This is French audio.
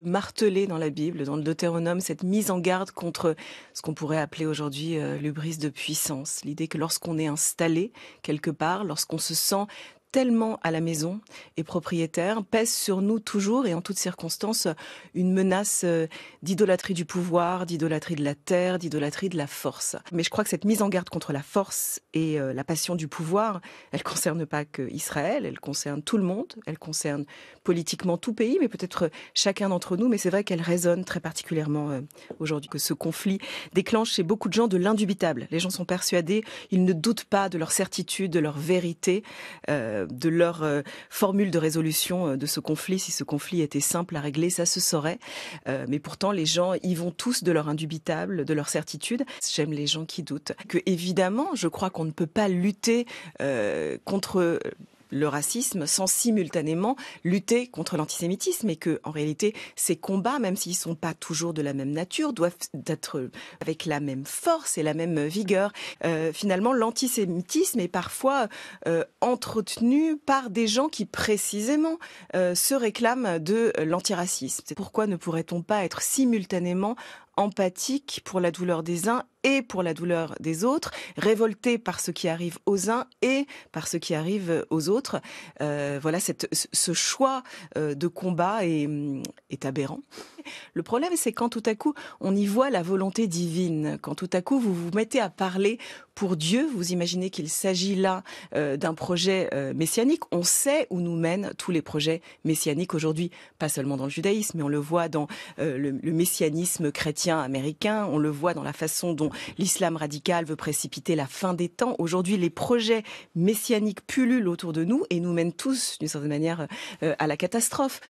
martelé dans la Bible, dans le Deutéronome, cette mise en garde contre ce qu'on pourrait appeler aujourd'hui l'hubris de puissance. L'idée que lorsqu'on est installé quelque part, lorsqu'on se sent tellement à la maison et propriétaire, pèse sur nous toujours et en toutes circonstances une menace d'idolâtrie du pouvoir, d'idolâtrie de la terre, d'idolâtrie de la force. Mais je crois que cette mise en garde contre la force et la passion du pouvoir, elle concerne pas que Israël, elle concerne tout le monde, elle concerne politiquement tout pays, mais peut-être chacun d'entre nous, mais c'est vrai qu'elle résonne très particulièrement aujourd'hui, que ce conflit déclenche chez beaucoup de gens de l'indubitable. Les gens sont persuadés, ils ne doutent pas de leur certitude, de leur vérité, de leur formule de résolution de ce conflit. Si ce conflit était simple à régler, ça se saurait. Mais pourtant, les gens y vont tous de leur indubitable, de leur certitude. J'aime les gens qui doutent. Que évidemment, je crois qu'on ne peut pas lutter contre le racisme sans simultanément lutter contre l'antisémitisme et que, en réalité, ces combats, même s'ils sont pas toujours de la même nature, doivent être avec la même force et la même vigueur. Finalement, l'antisémitisme est parfois entretenu par des gens qui, précisément, se réclament de l'antiracisme. Pourquoi ne pourrait-on pas être simultanément empathique pour la douleur des uns et pour la douleur des autres, révolté par ce qui arrive aux uns et par ce qui arrive aux autres. Voilà, ce choix de combat est aberrant. Le problème, c'est quand tout à coup, on y voit la volonté divine, quand tout à coup, vous vous mettez à parler pour Dieu, vous imaginez qu'il s'agit là d'un projet messianique. On sait où nous mènent tous les projets messianiques aujourd'hui, pas seulement dans le judaïsme, mais on le voit dans le messianisme chrétien américain, on le voit dans la façon dont l'islam radical veut précipiter la fin des temps. Aujourd'hui, les projets messianiques pullulent autour de nous et nous mènent tous, d'une certaine manière, à la catastrophe.